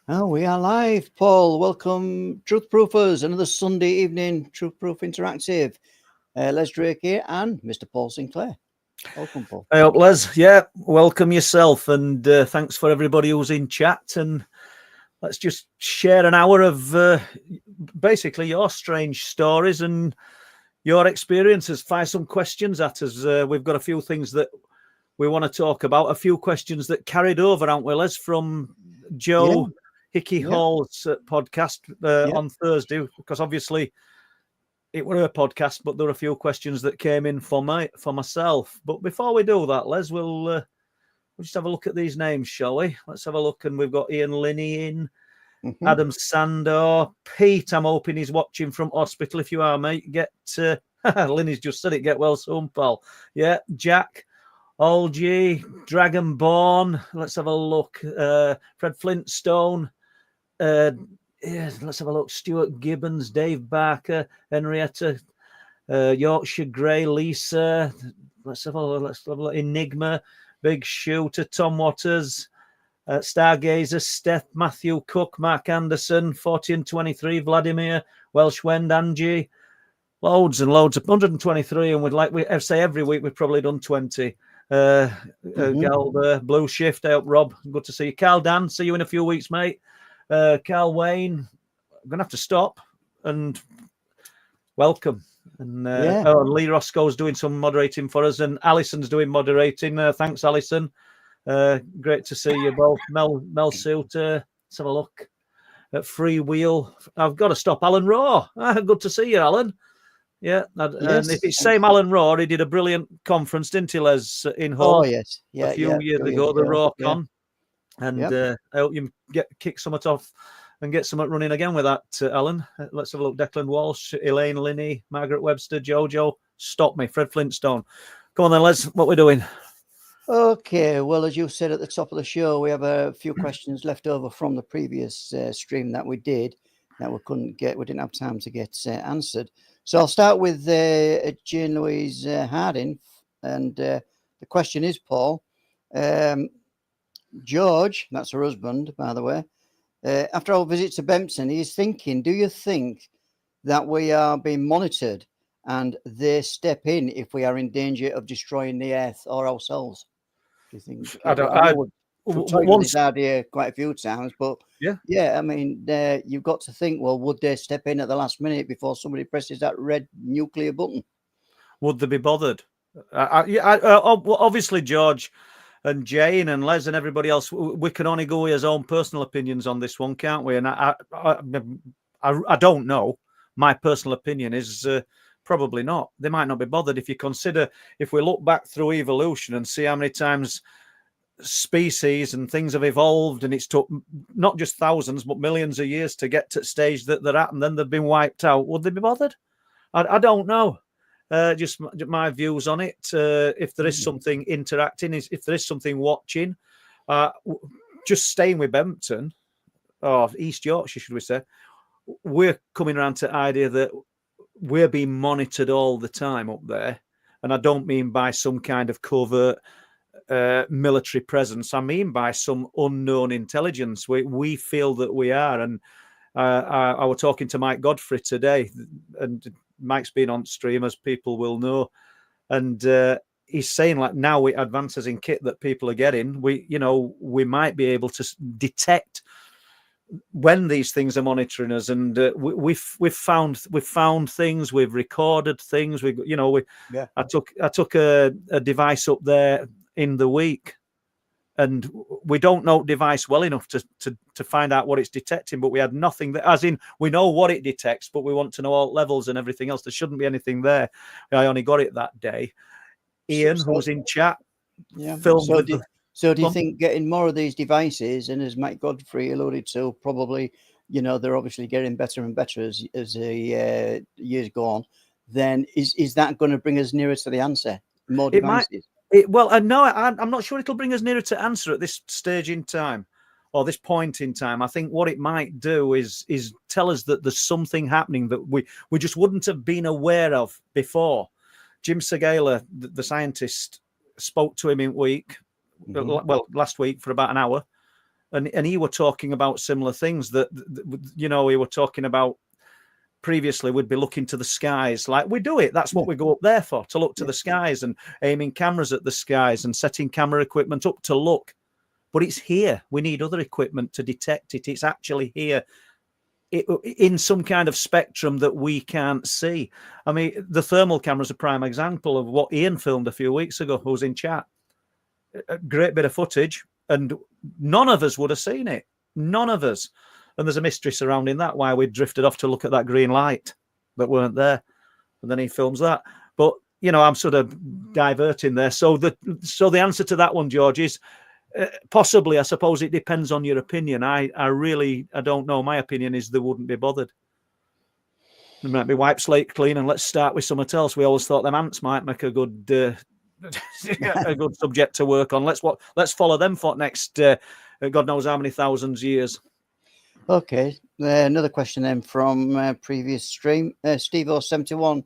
Oh, we are live, Paul. Welcome, Truth Proofers. Another Sunday evening, Truth Proof Interactive. Les Drake here and Mr. Paul Sinclair. Welcome, Paul. I hope, Les. Yeah, welcome yourself, and thanks for everybody who's in chat. And let's just share an hour of basically your strange stories and your experiences. Fire some questions at us. We've got a few things that we want to talk about. A few questions that carried over, aren't we, Les, from Joe Hickey Hall's podcast on Thursday, because obviously it were a podcast, but there were a few questions that came in for myself. But before we do that, Les, we'll just have a look at these names, shall we? Let's have a look. And we've got Ian Linney in, Adam Sandor, Pete. I'm hoping he's watching from hospital. If you are, mate, get Linney's just said it. Get well soon, pal. Yeah, Jack, Olgie, Dragonborn. Let's have a look. Fred Flintstone. Let's have a look. Stuart Gibbons, Dave Barker, Henrietta, Yorkshire Grey, Lisa. Let's have a look. Enigma, Big Shooter, Tom Waters, Stargazer, Steph, Matthew Cook, Mark Anderson, 40 and 23, Vladimir, Welsh Wend, Angie. Loads and loads of 123, and we say every week we've probably done 20. Gal, Blue Shift, I hope, Rob. Good to see you. Carl Dan, see you in a few weeks, mate. Carl Wayne, I'm gonna have to stop and welcome. And Lee Roscoe's doing some moderating for us, and Alison's doing moderating. Thanks, Alison. Great to see you both. Mel Suter, let's have a look at Free Wheel. I've got to stop. Alan Raw, good to see you, Alan. Yeah, and if it's same Alan Raw, he did a brilliant conference, didn't he, Les, in Hull? Oh, yes. A few years ago, the Raw Con. And I hope you kick something off and get something running again with that, Alan. Let's have a look. Declan Walsh, Elaine Linney, Margaret Webster, Jojo. Stop me, Fred Flintstone. Come on then, Les. What we're doing? Okay. Well, as you said at the top of the show, we have a few questions left over from the previous stream that we did that we couldn't get. We didn't have time to get answered. So I'll start with Jane Louise Harding, and the question is, Paul. George, that's her husband, by the way, after our visit to Bempton, he's thinking, do you think that we are being monitored and they step in if we are in danger of destroying the earth or ourselves? Do you think? We've talked this idea quite a few times, but I mean, you've got to think, well, would they step in at the last minute before somebody presses that red nuclear button? Would they be bothered? Obviously, George and Jane and Les and everybody else, we can only go with his own personal opinions on this one, can't we? And I don't know. My personal opinion is probably not. They might not be bothered. If you consider, if we look back through evolution and see how many times species and things have evolved, and it's took not just thousands but millions of years to get to the stage that they're at, and then they've been wiped out, would they be bothered? I don't know. Just my views on it. If there is something interacting, if there is something watching, just staying with Bempton, or East Yorkshire, should we say, we're coming around to the idea that we're being monitored all the time up there. And I don't mean by some kind of covert military presence. I mean by some unknown intelligence. We feel that we are. And I was talking to Mike Godfrey today, and Mike's been on stream, as people will know, and he's saying, like, now with advances in kit that people are getting, we might be able to detect when these things are monitoring us, and we've found things, we've recorded things. I took a device up there in the week, and we don't know device well enough to find out what it's detecting, but we had nothing that, as in, we know what it detects, but we want to know all levels and everything else. There shouldn't be anything there. I only got it that day. Ian, who was in chat, filmed So do you think getting more of these devices, and as Mike Godfrey alluded to, probably, they're obviously getting better and better as the years go on, then is that going to bring us nearer to the answer? More devices? No, I'm not sure it'll bring us nearer to answer at this stage in time, or this point in time. I think what it might do is tell us that there's something happening that we just wouldn't have been aware of before. Jim Segala, the scientist, spoke to him in week, last week for about an hour, and he were talking about similar things that, we were talking about previously. We'd be looking to the skies like we do it. That's what we go up there for, to look to the skies and aiming cameras at the skies and setting camera equipment up to look. But it's here. We need other equipment to detect it. It's actually here in some kind of spectrum that we can't see. I mean, the thermal camera is a prime example of what Ian filmed a few weeks ago, who was in chat. A great bit of footage, and none of us would have seen it. None of us. And there's a mystery surrounding that, why we drifted off to look at that green light that weren't there. And then he films that. But, I'm sort of diverting there. So the answer to that one, George, is possibly. I suppose it depends on your opinion. I don't know. My opinion is they wouldn't be bothered. They might be wipe slate clean, and let's start with something else. We always thought them ants might make a good a good subject to work on. Let's follow them for next God knows how many thousands years. Okay, another question then from previous stream, Steve 071.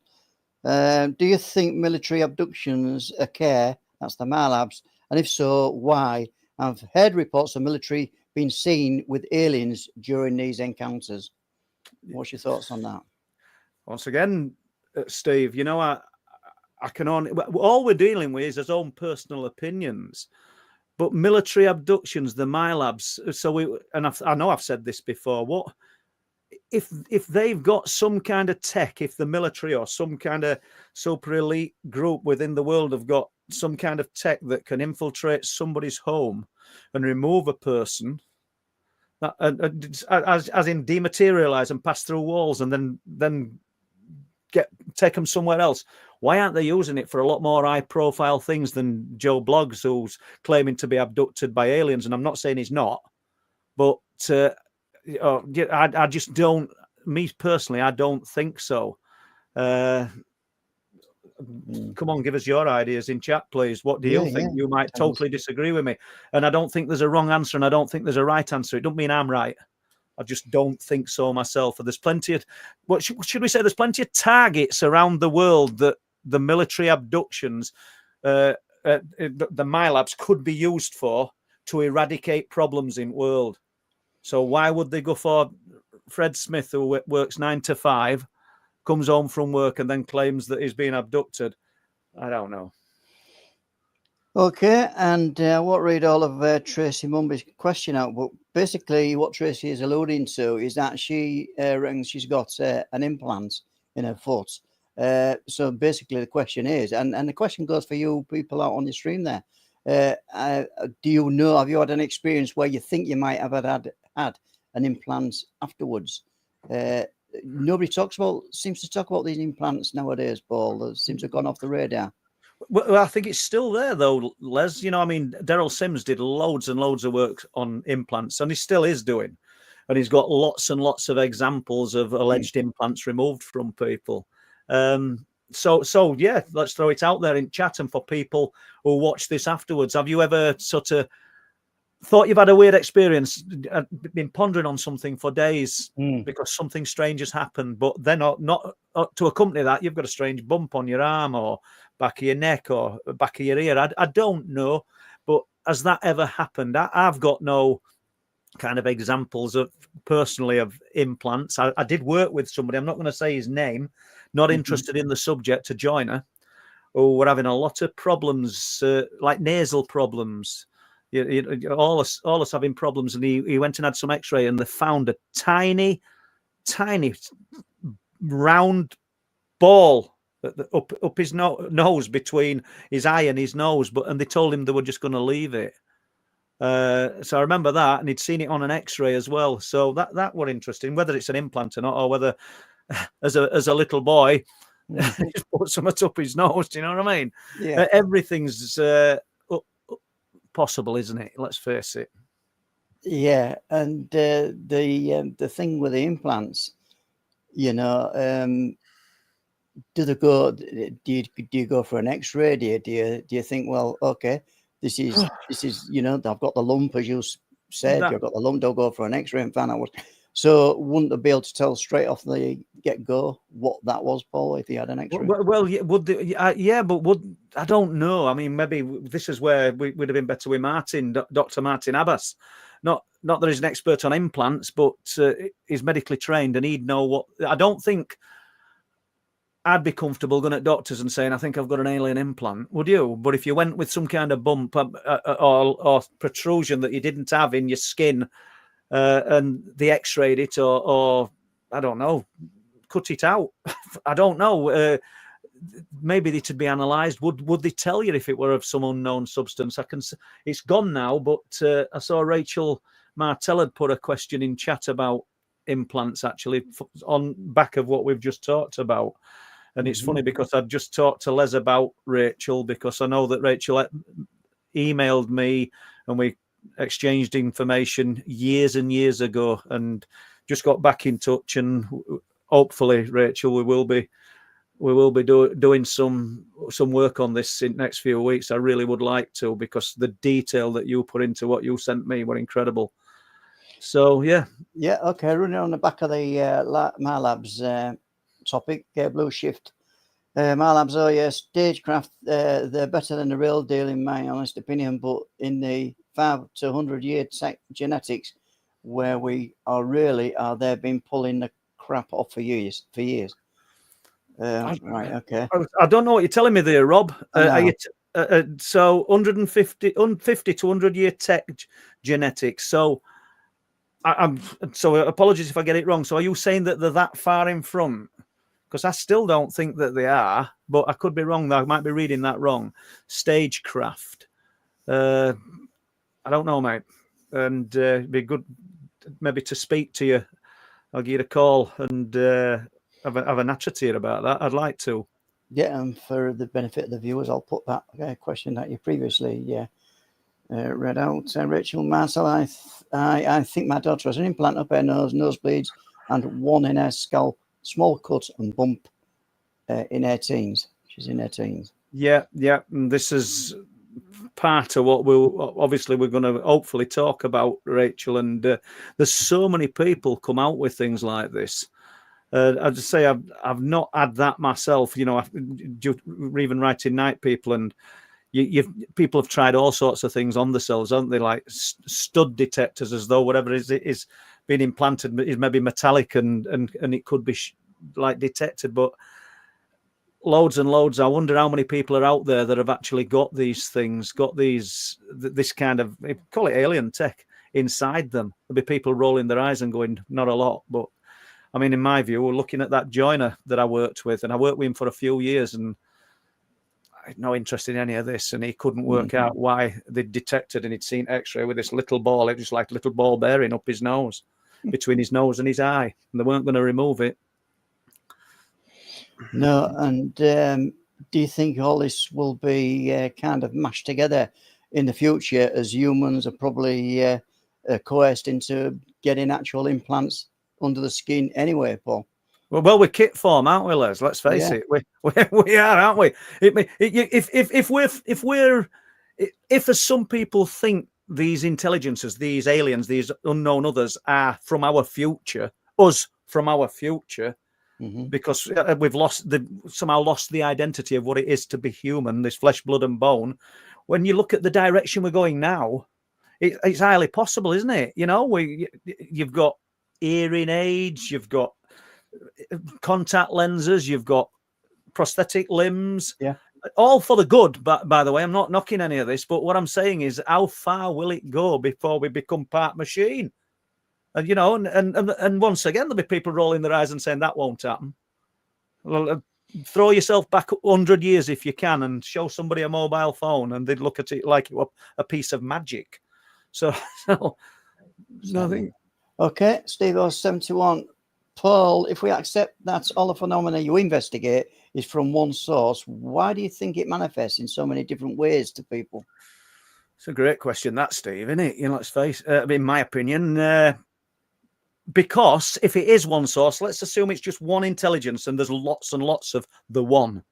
Do you think military abductions occur? That's the Malabs. And if so, why? I've heard reports of military being seen with aliens during these encounters. What's your thoughts on that? Once again, Steve, I can only, all we're dealing with is his own personal opinions. But military abductions, the MILABs. So I know I've said this before. What if they've got some kind of tech? If the military or some kind of super elite group within the world have got some kind of tech that can infiltrate somebody's home and remove a person, that as in dematerialize and pass through walls and then take them somewhere else. Why aren't they using it for a lot more high-profile things than Joe Bloggs, who's claiming to be abducted by aliens? And I'm not saying he's not, but I just don't. Me personally, I don't think so. Come on, give us your ideas in chat, please. What do you think? You might totally disagree with me, and I don't think there's a wrong answer, and I don't think there's a right answer. It don't mean I'm right. I just don't think so myself. And there's plenty of, what should we say? There's plenty of targets around the world that the military abductions, the MILABs could be used for to eradicate problems in world. So why would they go for Fred Smith, who works 9 to 5, comes home from work and then claims that he's been abducted? I don't know. Okay, and I won't read all of Tracy Mumby's question out, but basically what Tracy is alluding to is that she reckons she's got an implant in her foot. So basically the question is, and the question goes for you people out on the stream there, do you know, have you had an experience where you think you might have had an implant afterwards? Nobody seems to talk about these implants nowadays, Paul. They seem to have gone off the radar. Well, I think it's still there, though, Les. I mean, Daryl Sims did loads and loads of work on implants, and he still is doing. And he's got lots and lots of examples of alleged implants removed from people. So yeah, let's throw it out there in chat. And for people who watch this afterwards, have you ever sort of thought you've had a weird experience, been pondering on something for days because something strange has happened, but then not to accompany that, you've got a strange bump on your arm or back of your neck or back of your ear? I don't know, but has that ever happened? I've got no kind of examples of personally of implants. I did work with somebody, I'm not going to say his name, not interested in the subject, to join her, who were having a lot of problems, like nasal problems. All us having problems, and he went and had some X-ray, and they found a tiny round ball up his nose, between his eye and his nose, and they told him they were just going to leave it. So I remember that, and he'd seen it on an X-ray as well. So that were interesting, whether it's an implant or not, or whether as a little boy he just put something up his nose. Do you know what I mean? Yeah. Everything's possible, isn't it? Let's face it. Yeah, and the thing with the implants, do they go? Do you go for an X-ray? Do you think, well, okay, this is I've got the lump, as you said, you've got the lump. Don't go for an X-ray and find out what. So wouldn't they be able to tell straight off the get-go what that was, Paul, if he had an X-ray? Well, would they, but I don't know. I mean, maybe this is where we'd have been better with Martin, Dr. Martin Abbas. Not not that he's an expert on implants, but he's medically trained and he'd know what. I don't think I'd be comfortable going at doctors and saying, I think I've got an alien implant. Would you? But if you went with some kind of bump or protrusion that you didn't have in your skin and they x-rayed it or I don't know, cut it out. I don't know. Maybe it would be analysed. Would they tell you if it were of some unknown substance? It's gone now, but I saw Rachel Martell had put a question in chat about implants, actually, on back of what we've just talked about. And it's funny because I'd just talked to Les about Rachel, because I know that Rachel emailed me and we exchanged information years and years ago, and just got back in touch. And hopefully, Rachel, we will be doing some work on this in the next few weeks. I really would like to, because the detail that you put into what you sent me were incredible. So yeah. Okay, running on the back of the my labs topic, Blue Shift. My labs, stagecraft, they're better than the real deal in my honest opinion, but in the 5 to 100 year genetics, where we are they've been pulling the crap off for years. Right, okay. I don't know what you're telling me there, Rob. So 50 to 100 year tech genetics. So so apologies if I get it wrong. So are you saying that they're that far in front? Because I still don't think that they are, but I could be wrong. I might be reading that wrong. Stagecraft. I don't know, mate. And it'd be good maybe to speak to you. I'll give you a call and have a natter to you about that. I'd like to. Yeah, and for the benefit of the viewers, I'll put that question that you previously read out. Rachel Marcel, I think my daughter has an implant up her nose, nosebleeds, and one in her scalp, small cut and bump in her teens. She's in her teens. Yeah. And this is part of what we're going to hopefully talk about, Rachel. And there's so many people come out with things like this. I'd just say I've not had that myself. You know, even writing Night People, and people have tried all sorts of things on themselves, haven't they? Like stud detectors, as though whatever is being implanted is maybe metallic and it could be like detected. But loads and loads. I wonder how many people are out there that have actually got these things, this kind of, call it alien tech inside them. There'll be people rolling their eyes and going, not a lot, but. I mean, in my view, we're looking at that joiner that I worked with, and I worked with him for a few years, and I had no interest in any of this, and he couldn't work out why they detected, and he'd seen X-ray with this little ball. It was like a little ball bearing up his nose, between his nose and his eye, and they weren't going to remove it. No, and do you think all this will be kind of mashed together in the future, as humans are probably coerced into getting actual implants under the skin anyway, Paul? Well, we're kit form, aren't we, Les? Let's face it, we are, aren't we? If as some people think these intelligences, these aliens, these unknown others are from our future, us from our future, because we've somehow lost the identity of what it is to be human, this flesh, blood, and bone. When you look at the direction we're going now, it's highly possible, isn't it? You know, you've got hearing aids, you've got contact lenses, you've got prosthetic limbs, all for the good. But by the way, I'm not knocking any of this, but what I'm saying is, how far will it go before we become part machine? And you know, and once again, there'll be people rolling their eyes and saying that won't happen. Well, throw yourself back 100 years if you can, and show somebody a mobile phone, and they'd look at it like it was a piece of magic. So nothing. Okay, Steve 71. Paul, if we accept that all the phenomena you investigate is from one source, why do you think it manifests in so many different ways to people? It's a great question, that, Steve, isn't it? You know, let's face it, in my opinion, because if it is one source, let's assume it's just one intelligence and there's lots and lots of the one.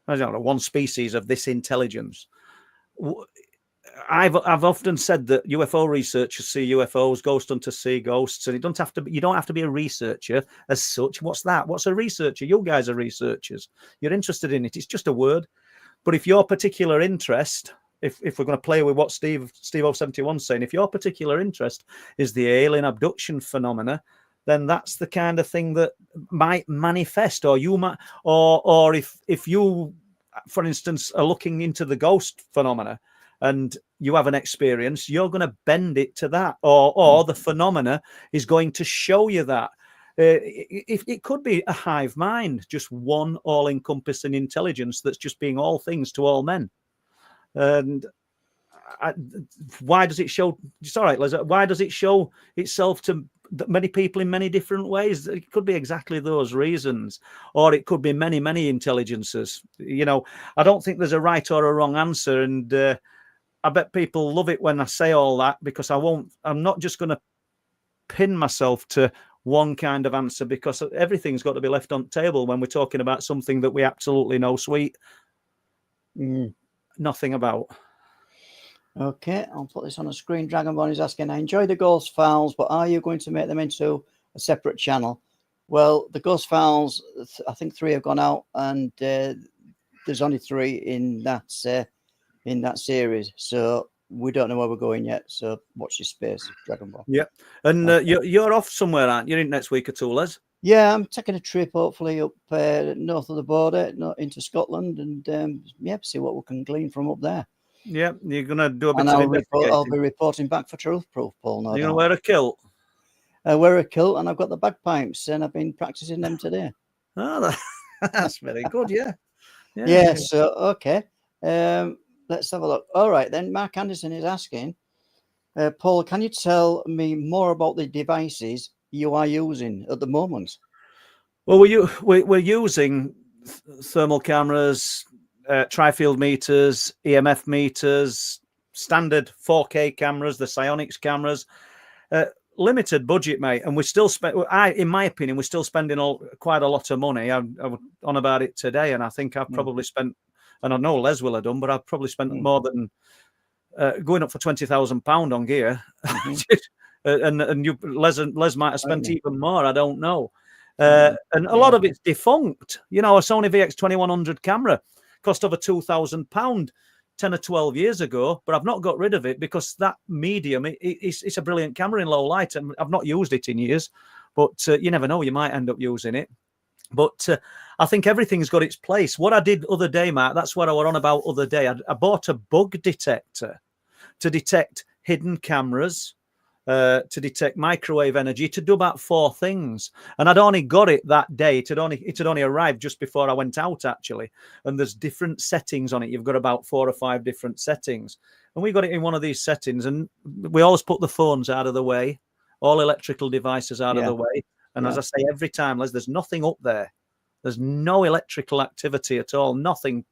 I don't know, one species of this intelligence. I've often said that UFO researchers see UFOs, ghost hunters see ghosts, and you don't have to be a researcher as such. What's that? What's a researcher? You guys are researchers. You're interested in it. It's just a word. But if your particular interest if we're going to play with what Steve 071's saying, if your particular interest is the alien abduction phenomena, then that's the kind of thing that might manifest, or you might, or if you, for instance, are looking into the ghost phenomena and you have an experience, you're going to bend it to that, or the phenomena is going to show you that. It could be a hive mind, just one all-encompassing intelligence that's just being all things to all men. And why does it show? It's all right, Liz. Why does it show itself to many people in many different ways? It could be exactly those reasons, or it could be many, many intelligences. You know, I don't think there's a right or a wrong answer, and I bet people love it when I say all that, because I'm not just going to pin myself to one kind of answer, because everything's got to be left on the table when we're talking about something that we absolutely know nothing about. Okay, I'll put this on a screen. Dragonborn is asking, I enjoy the ghost files, but are you going to make them into a separate channel? Well, the ghost files, I think 3 have gone out, and there's only 3 in that series, so we don't know where we're going yet. So watch your space, Dragonborn. Yeah, and you're off somewhere, aren't you? You're in next week at all, Les? Yeah, I'm taking a trip, hopefully up north of the border, into Scotland, and see what we can glean from up there. Yeah, you're going to do a bit And of investigating. I'll be reporting back for Truth Proof, Paul. You're going to wear a kilt? I wear a kilt, and I've got the bagpipes, and I've been practicing them today. Oh, that's very good, yeah. Yeah, so, okay. Let's have a look. All right, then. Mark Anderson is asking, Paul, can you tell me more about the devices you are using at the moment? Well, we're using thermal cameras, tri-field meters, EMF meters, standard 4K cameras, the psionics cameras, limited budget, mate. And we still in my opinion, we're still spending quite a lot of money. I was on about it today, and I think I've probably spent, and I know Les will have done, but I've probably spent more than going up for £20,000 on gear. And Les might have spent even more. I don't know. And a lot of it's defunct. You know, a Sony VX2100 camera cost over £2,000 10 or 12 years ago, but I've not got rid of it because that medium, it's a brilliant camera in low light, and I've not used it in years, but you never know, you might end up using it. But I think everything's got its place. What I did other day, Mark, that's what I was on about other day. I bought a bug detector to detect hidden cameras, to detect microwave energy, to do about 4 things. And I'd only got it that day. It had only arrived just before I went out, actually. And there's different settings on it. You've got about 4 or 5 different settings. And we got it in one of these settings. And we always put the phones out of the way, all electrical devices out of the way. And as I say every time, Les, there's nothing up there. There's no electrical activity at all, nothing.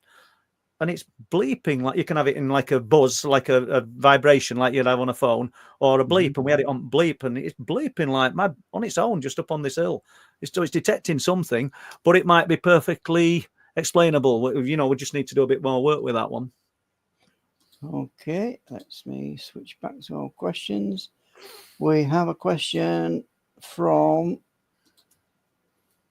And it's bleeping, like you can have it in like a buzz, like a vibration, like you'd have on a phone, or a bleep. And we had it on bleep, and it's bleeping like mad on its own, just up on this hill. It's detecting something, but it might be perfectly explainable. You know, we just need to do a bit more work with that one. Okay, let me switch back to our questions. We have a question from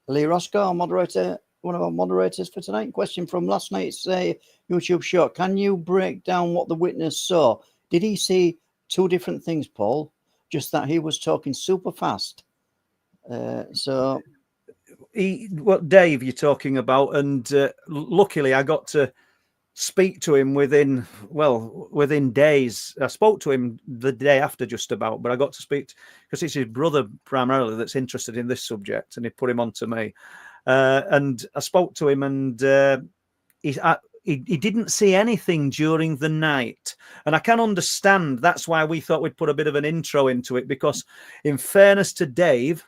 Lee Roscoe, our moderator, one of our moderators for tonight. Question from last night's YouTube show. Can you break down what the witness saw? Did he see 2 different things, Paul? Just that he was talking super fast. What Dave you're talking about, and luckily I got to speak to him within days. I spoke to him the day after just about, but I got to speak because it's his brother primarily that's interested in this subject, and he put him on to me. And I spoke to him, and he didn't see anything during the night. And I can understand that's why we thought we'd put a bit of an intro into it, because in fairness to Dave,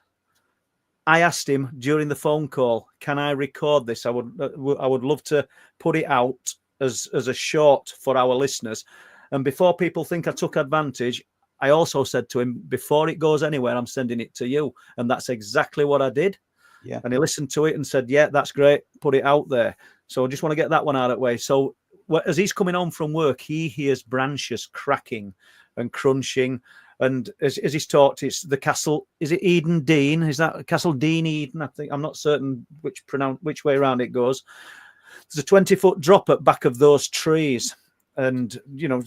I asked him during the phone call, can I record this? I would love to put it out as a short for our listeners. And before people think I took advantage, I also said to him, before it goes anywhere, I'm sending it to you. And that's exactly what I did. Yeah. And he listened to it and said, yeah, that's great. Put it out there. So I just want to get that one out of the way. So as he's coming home from work, he hears branches cracking and crunching. And as he's talked, it's the castle. Is it Eden Dean? Is that Castle Dean Eden? I think, I'm not certain which way around it goes. There's a 20-foot drop at back of those trees. and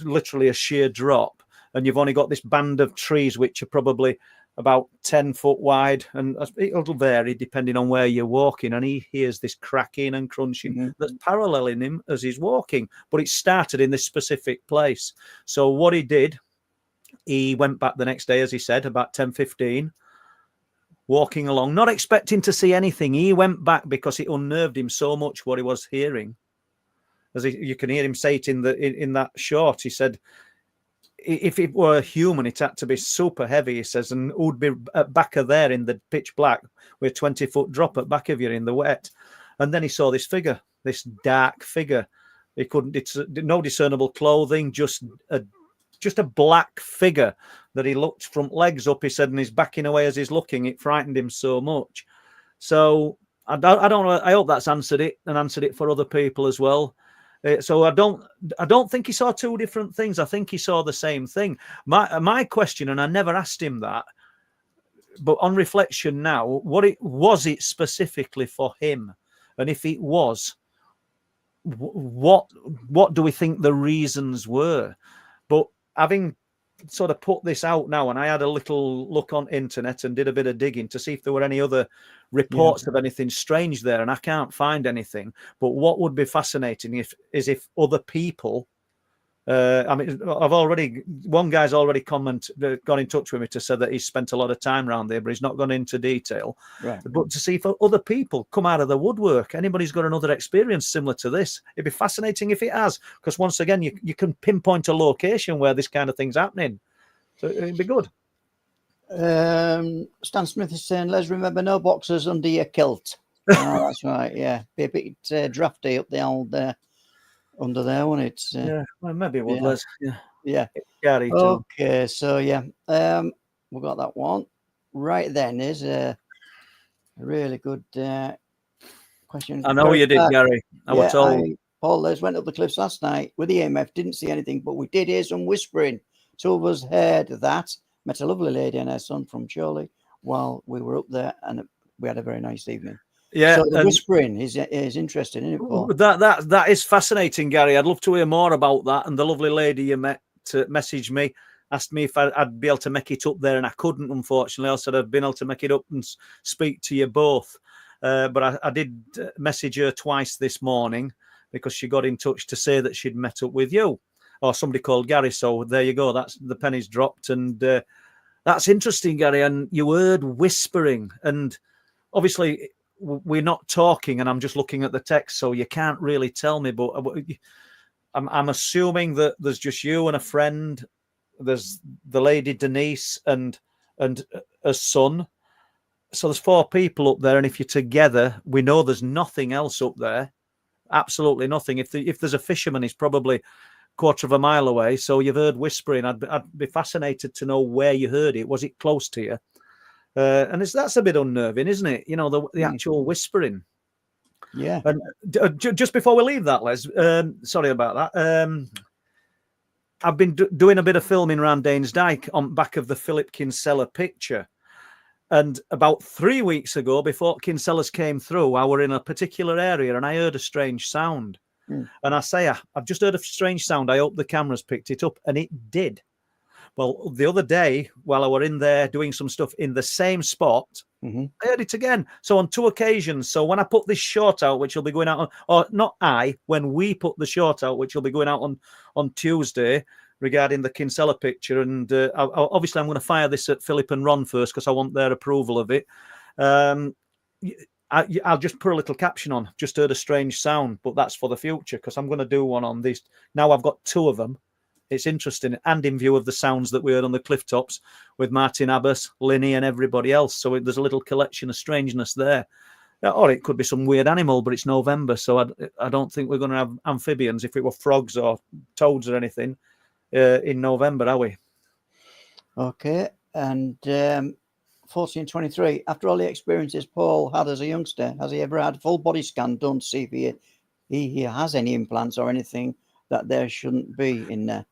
literally a sheer drop, and you've only got this band of trees which are probably about 10 foot wide, and it'll vary depending on where you're walking, and he hears this cracking and crunching that's paralleling him as he's walking, but it started in this specific place. So what he did, he went back the next day, as he said, about 10:15, walking along, not expecting to see anything. He went back because it unnerved him so much what he was hearing. As you can hear him say it in that short. He said, if it were a human, it had to be super heavy, he says, and would be at back of there in the pitch black with a 20-foot drop at back of you in the wet. And then he saw this figure, this dark figure. It's no discernible clothing, just a black figure that he looked from legs up, he said, and he's backing away as he's looking. It frightened him so much. So I don't know. I hope that's answered it for other people as well. So I don't think he saw two different things. I think he saw the same thing. My question, and I never asked him that, but on reflection now, was it specifically for him? And if it was, what do we think the reasons were? But having sort of put this out now, and I had a little look on internet and did a bit of digging to see if there were any other reports of anything strange there, and I can't find anything. But what would be fascinating if other people, one guy's already got in touch with me to say that he's spent a lot of time around there, but he's not gone into detail. Right. But to see if other people come out of the woodwork, anybody's got another experience similar to this, it'd be fascinating if it has, because once again, you can pinpoint a location where this kind of thing's happening. So it'd be good. Stan Smith is saying, let's remember no boxers under your kilt. Oh, that's right. Yeah, be a bit drafty up the old under there, won't it? Yeah, well, maybe it would. Yeah. Gary, okay, so we've got that one. Right then is a really good question. I know you did, Gary. I was told. Paul, Les went up the cliffs last night with the EMF, didn't see anything, but we did hear some whispering. Two of us heard that. Met a lovely lady and her son from Chorley while we were up there, and we had a very nice evening. Yeah, so the whispering is interesting, isn't it, Paul? That is fascinating, Gary. I'd love to hear more about that. And the lovely lady you met messaged me, asked me if I'd be able to make it up there, and I couldn't, unfortunately. I said I'd been able to make it up and speak to you both. But I did message her twice this morning because she got in touch to say that she'd met up with you or somebody called Gary. So there you go. That's the penny's dropped. And that's interesting, Gary. And you heard whispering. And obviously, we're not talking, and I'm just looking at the text, so you can't really tell me. But I'm assuming that there's just you and a friend. There's the lady Denise and a son. So there's 4 people up there, and if you're together, we know there's nothing else up there. Absolutely nothing. If there's a fisherman, he's probably quarter of a mile away. So you've heard whispering. I'd be fascinated to know where you heard it. Was it close to you? And that's a bit unnerving, isn't it? You know, the actual whispering. Yeah. And just before we leave that, Les, sorry about that. I've been doing a bit of filming around Danes Dyke on back of the Philip Kinsella picture. And about 3 weeks ago, before Kinsellas came through, I were in a particular area and I heard a strange sound. And I say, I've just heard a strange sound. I hope the cameras picked it up, and it did. Well, the other day, while I were in there doing some stuff in the same spot, I heard it again. So on 2 occasions. So when I put this short out, which will be going out on, or not when we put the short out, which will be going out on Tuesday, regarding the Kinsella picture. And obviously I'm going to fire this at Philip and Ron first because I want their approval of it. I'll just put a little caption on, just heard a strange sound, but that's for the future because I'm going to do one on this. Now I've got 2 of them. It's interesting, and in view of the sounds that we heard on the cliff tops with Martin Abbas, Linny, and everybody else. So there's a little collection of strangeness there. Or it could be some weird animal, but it's November, so I don't think we're going to have amphibians if it were frogs or toads or anything in November, are we? Okay. And 1423, after all the experiences Paul had as a youngster, has he ever had a full body scan done to see if he has any implants or anything that there shouldn't be in there?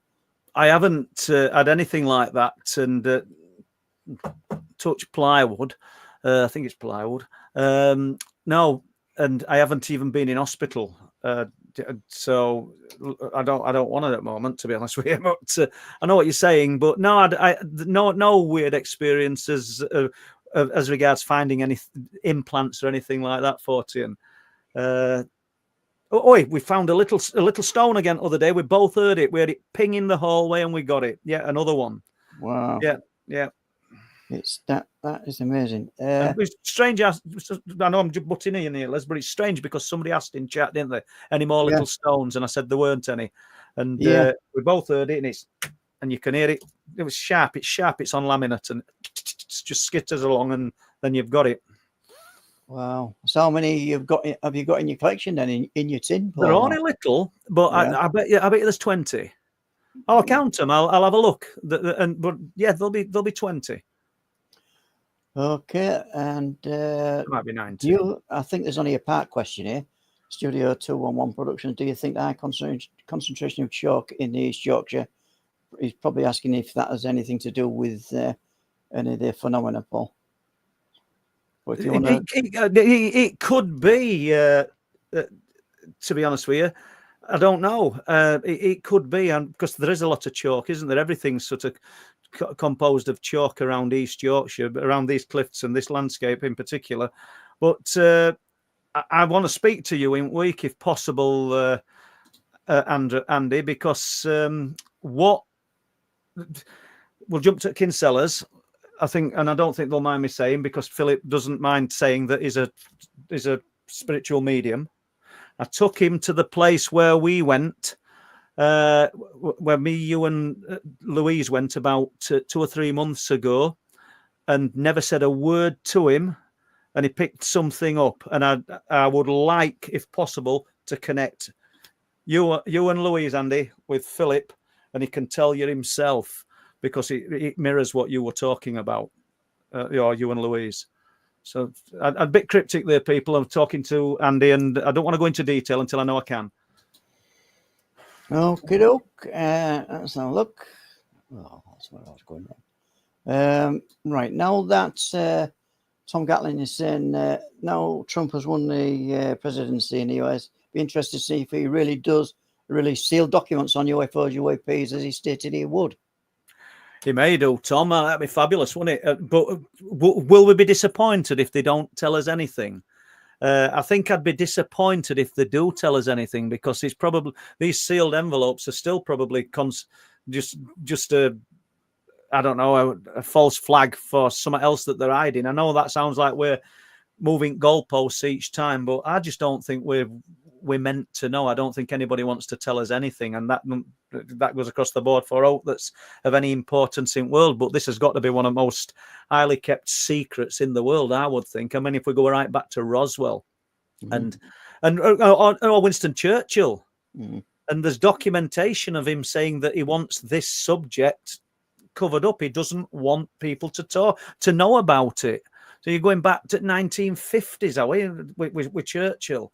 I haven't had anything like that, and touch plywood. I think it's plywood. No, and I haven't even been in hospital. So I don't want it at the moment, to be honest with you. But I know what you're saying, but no, no weird experiences as regards finding any implants or anything like that. 14. We found a little stone again the other day. We both heard it. We had it ping in the hallway, and we got it. Yeah, another one. Wow. Yeah. It's that is amazing. It's strange. I know I'm just butting in here, Les, but it's strange because somebody asked in chat, didn't they? Any more little stones? And I said there weren't any. And we both heard it, and you can hear it. It was sharp. It's sharp. It's on laminate, and it just skitters along, and then you've got it. Wow. So how many have you got in your collection then in your tin? They're only little, but I bet you there's 20. I'll count them. I'll have a look. But yeah, there'll be 20. Okay, and It might be 90. I think there's only a part question here. Studio 211 Productions. Do you think the high concentration of chalk in the East Yorkshire? He's probably asking if that has anything to do with any of the phenomena, Paul. But if you want it could be. To be honest with you, I don't know. It could be, and because there is a lot of chalk, isn't there? Everything's sort of composed of chalk around East Yorkshire, around these cliffs and this landscape in particular. But I want to speak to you in week, if possible, Andy, because we'll jump to Kinsellers, I think, and I don't think they'll mind me saying, because Philip doesn't mind saying that he's a spiritual medium. I took him to the place where we went, where me, you, and Louise went about 2 or 3 months ago, and never said a word to him. And he picked something up, and I would like, if possible, to connect you and Louise, Andy, with Philip, and he can tell you himself, because it mirrors what you were talking about, you and Louise. So a bit cryptic there, people. I'm talking to Andy, and I don't want to go into detail until I know I can. Okay, doke. Let's have a look. Oh, that's where I was going wrong. Right, now that Tom Gatlin is saying now Trump has won the presidency in the US, be interested to see if he really does release sealed documents on UFOs, UAPs, as he stated he would. He may do, Tom. That'd be fabulous, wouldn't it? But will we be disappointed if they don't tell us anything? I think I'd be disappointed if they do tell us anything, because it's probably, these sealed envelopes are still probably just a, I don't know, a false flag for something else that they're hiding. I know that sounds like we're moving goalposts each time, but I just don't think we're meant to know. I don't think anybody wants to tell us anything, and that goes across the board for all that's of any importance in the world. But this has got to be one of the most highly kept secrets in the world, I would think. I mean, if we go right back to Roswell and Winston Churchill, and there's documentation of him saying that he wants this subject covered up. He doesn't want people to know about it. So you're going back to 1950s, are we, with Churchill?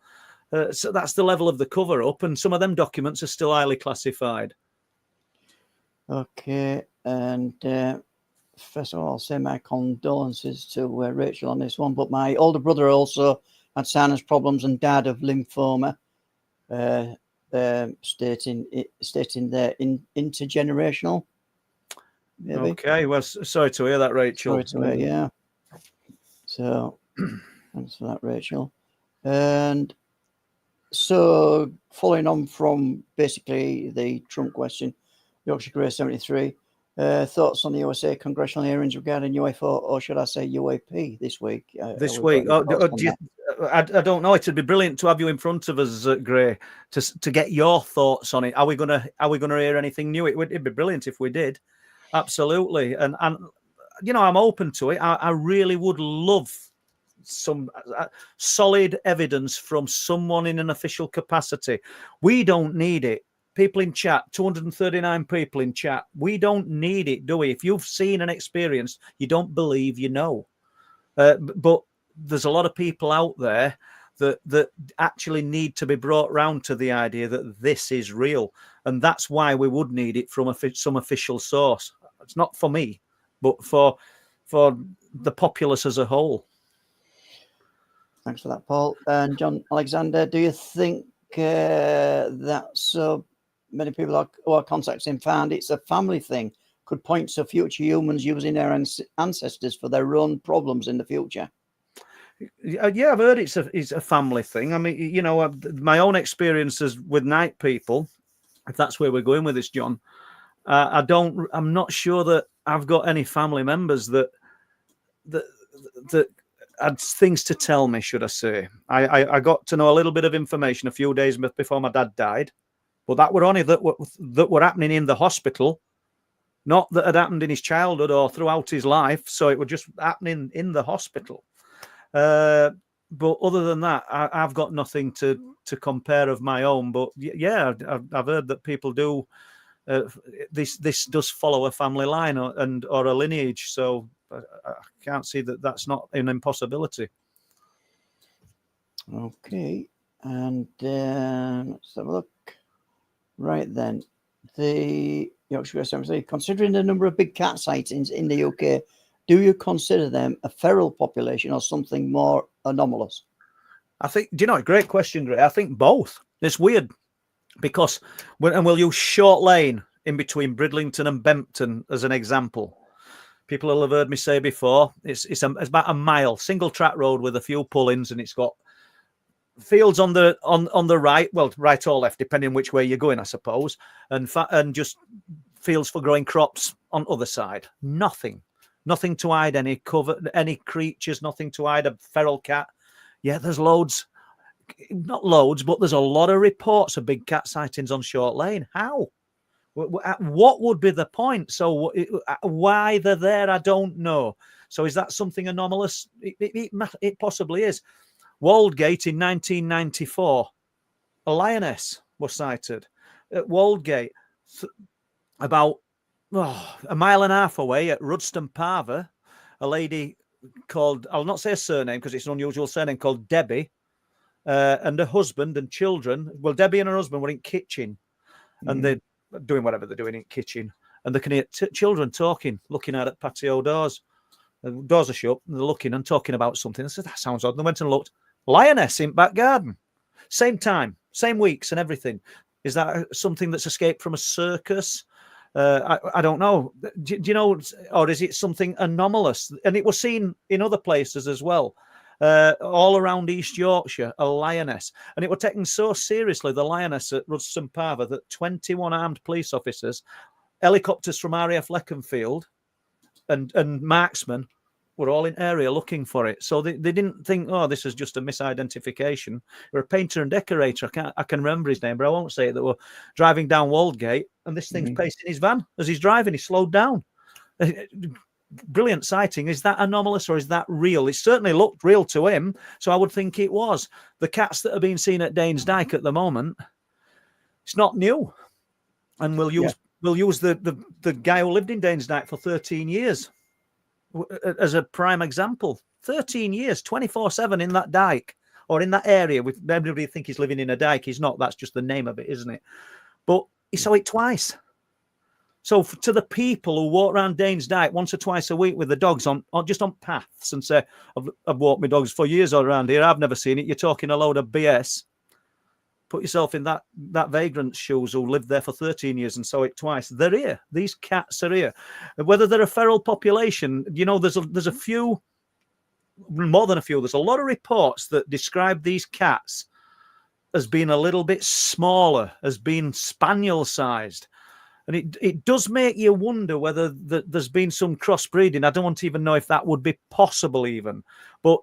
So that's the level of the cover-up, and some of them documents are still highly classified. Okay, and first of all, I'll say my condolences to Rachel on this one, but my older brother also had sinus problems and died of lymphoma, stating they're intergenerational. Maybe. Okay, well, sorry to hear that, Rachel. Sorry to hear, yeah. So, thanks for that, Rachel. And so, following on from basically the Trump question, Yorkshire Grey 73, thoughts on the USA congressional hearings regarding UFO, or should I say UAP, this week? This week? I don't know. It'd be brilliant to have you in front of us, Gray, to get your thoughts on it. Are we gonna hear anything new? It'd be brilliant if we did. Absolutely, and you know, I'm open to it. I really would love some solid evidence from someone in an official capacity. We don't need it. People in chat, 239 people in chat. We don't need it, do we? If you've seen and experienced, you don't believe you know. But there's a lot of people out there that actually need to be brought round to the idea that this is real, and that's why we would need it from some official source. It's not for me, but for the populace as a whole. Thanks for that, Paul. And John Alexander, do you think that so many people who are contacting found it's a family thing, could point to future humans using their ancestors for their own problems in the future. Yeah, I've heard it's a family thing. I mean, you know, my own experiences with night people, if that's where we're going with this, John, I'm not sure that I've got any family members that had things to tell me, should I say. I got to know a little bit of information a few days before my dad died, but that were only that were happening in the hospital, not that had happened in his childhood or throughout his life. So it was just happening in the hospital. But other than that, I've got nothing to compare of my own. But yeah, I've heard that people do. This does follow a family line or a lineage, so I can't see that that's not an impossibility. Okay, and let's have a look. Right then, the Yorkshire Assembly, considering the number of big cat sightings in the UK, do you consider them a feral population or something more anomalous? I think, do you know, a great question, Gray. I think both. It's weird because, and we'll use Short Lane in between Bridlington and Bempton as an example. People will have heard me say before, it's about a mile, single track road with a few pull-ins, and it's got fields on the right, well, right or left, depending which way you're going, I suppose, and just fields for growing crops on other side. Nothing to hide any cover, any creatures, nothing to hide a feral cat. Yeah, there's loads, not loads, but there's a lot of reports of big cat sightings on Short Lane. How? What would be the point? So why they're there, I don't know. So is that something anomalous? It possibly is. Waldgate in 1994, a lioness was sighted at Waldgate, about a mile and a half away at Rudston Parva. A lady called, I'll not say a surname because it's an unusual surname, called Debbie, and her husband and children. Well, Debbie and her husband were in kitchen, and they're doing whatever they're doing in kitchen, and they can hear children talking, looking out at patio doors. The doors are shut, and they're looking and talking about something. I said, that sounds odd. And they went and looked. Lioness in back garden. Same time, same weeks and everything. Is that something that's escaped from a circus? I don't know. Do you know, or is it something anomalous? And it was seen in other places as well. All around East Yorkshire, a lioness. And it was taken so seriously, the lioness at Rudston Parva, that 21 armed police officers, helicopters from RAF Leconfield and marksmen were all in area looking for it. So they didn't think, oh, this is just a misidentification. Or a painter and decorator, I can remember his name, but I won't say it, that were driving down Waldgate, and this thing's pacing his van as he's driving. He slowed down. Brilliant sighting. Is that anomalous or is that real? It certainly looked real to him, so I would think it was. The cats that are being seen at Danes Dyke at the moment, it's not new. And we'll use the guy who lived in Danes Dyke for 13 years as a prime example. 13 years, 24/7 in that dike or in that area. With everybody think he's living in a dike. He's not. That's just the name of it, isn't it? But he saw it twice. So to the people who walk around Danes Dyke once or twice a week with the dogs on just on paths and say, I've walked my dogs for years around here, I've never seen it, you're talking a load of BS. Put yourself in that vagrant's shoes who lived there for 13 years and saw it twice. They're here. These cats are here. Whether they're a feral population, you know, there's a few, more than a few, there's a lot of reports that describe these cats as being a little bit smaller, as being spaniel-sized. And it does make you wonder whether there's been some crossbreeding. I don't even know if that would be possible even. But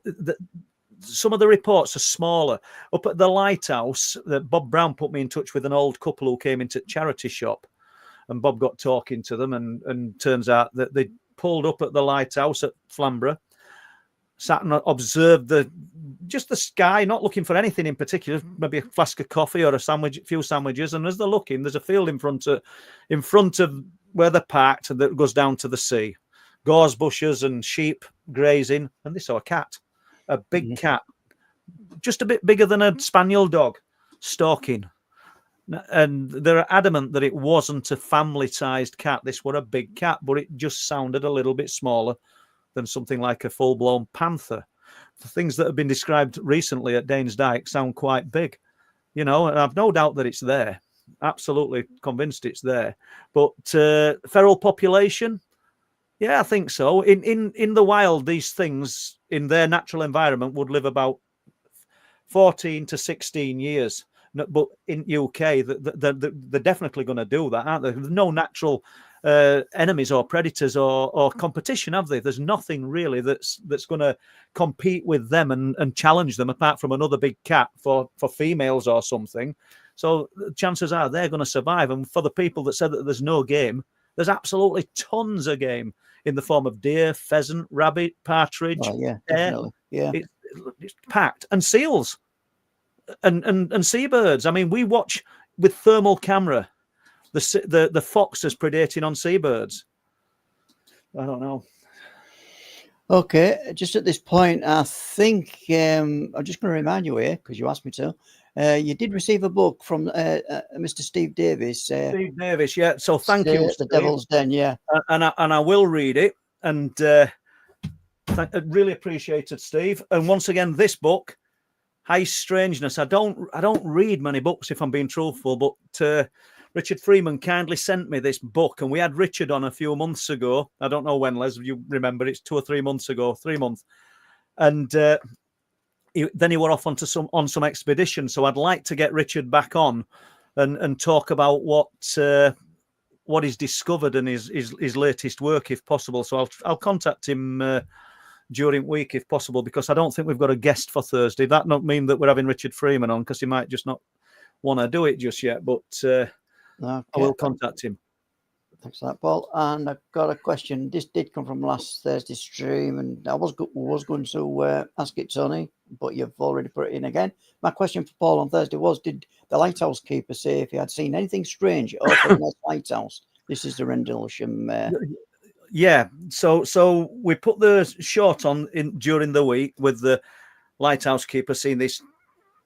some of the reports are smaller. Up at the Lighthouse, Bob Brown put me in touch with an old couple who came into charity shop. And Bob got talking to them. And turns out that they pulled up at the Lighthouse at Flamborough, sat and observed just the sky, not looking for anything in particular, maybe a flask of coffee or a few sandwiches. And as they're looking, there's a field in front of where they're parked that goes down to the sea. Gorse bushes and sheep grazing, and they saw a cat, a big cat, just a bit bigger than a spaniel dog, stalking. And they're adamant that it wasn't a family-sized cat. This were a big cat, but it just sounded a little bit smaller than something like a full-blown panther. The things that have been described recently at Danes Dyke sound quite big. and I've no doubt that it's there. Absolutely convinced it's there. But feral population, yeah, I think so. In the wild, these things in their natural environment would live about 14 to 16 years. But in UK, they're definitely going to do that, aren't they? There's no natural enemies or predators or competition, have they? There's nothing really that's going to compete with them and challenge them, apart from another big cat for females or something. So chances are they're going to survive. And for the people that said that there's no game, there's absolutely tons of game in the form of deer, pheasant, rabbit, partridge. Oh, yeah, definitely. Yeah. It's packed. And seals and seabirds. I mean, we watch with thermal camera the foxes predating on seabirds. I don't know. Okay, just at this point, I think I'm just going to remind you here, because you asked me to. You did receive a book from Mr. Steve Davis. Steve Davis, yeah. So thank you, The Steve. Devil's Den, yeah. And I will read it, and really appreciated, Steve. And once again, this book, High Strangeness. I don't read many books, if I'm being truthful, but Richard Freeman kindly sent me this book, and we had Richard on a few months ago. I don't know when, Les, you remember, it's 2 or 3 months ago, 3 months. And then he were off on some expedition. So I'd like to get Richard back on and talk about what he's discovered and his latest work, if possible. So I'll contact him during week, if possible, because I don't think we've got a guest for Thursday. That not mean that we're having Richard Freeman on, because he might just not want to do it just yet, but okay. I will contact him. Thanks for that, Paul. And I've got a question. This did come from last Thursday's stream, and I was going to ask it, Tony, but you've already put it in again. My question for Paul on Thursday was, did the lighthouse keeper say if he had seen anything strange over the lighthouse? This is the Rendlesham. Yeah, so we put the short on during the week with the lighthouse keeper seeing this